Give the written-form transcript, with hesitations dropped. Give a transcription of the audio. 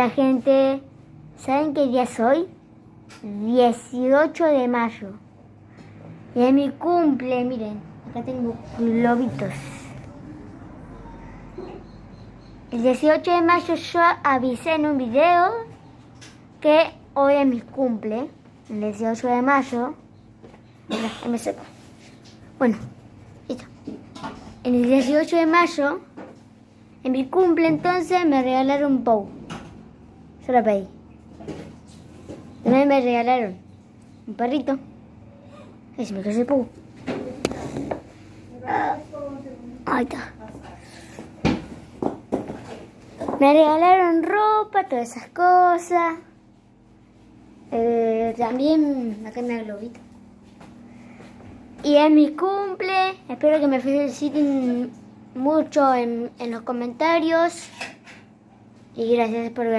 Hola gente, ¿saben qué día es hoy? 18 de mayo. Y es mi cumple, miren, acá tengo globitos. El 18 de mayo yo avisé en un video que hoy es mi cumple. El 18 de mayo. Mira, ahí me seco. Bueno, listo. El 18 de mayo, en mi cumple entonces me regalaron un Pou. Yo lo pedí. También me regalaron un perrito. Ahí se me cayó el Pou. Ahí está. Me regalaron ropa, todas esas cosas. También acá me da globito. Y es mi cumple. Espero que me feliciten mucho en los comentarios. Y gracias por ver.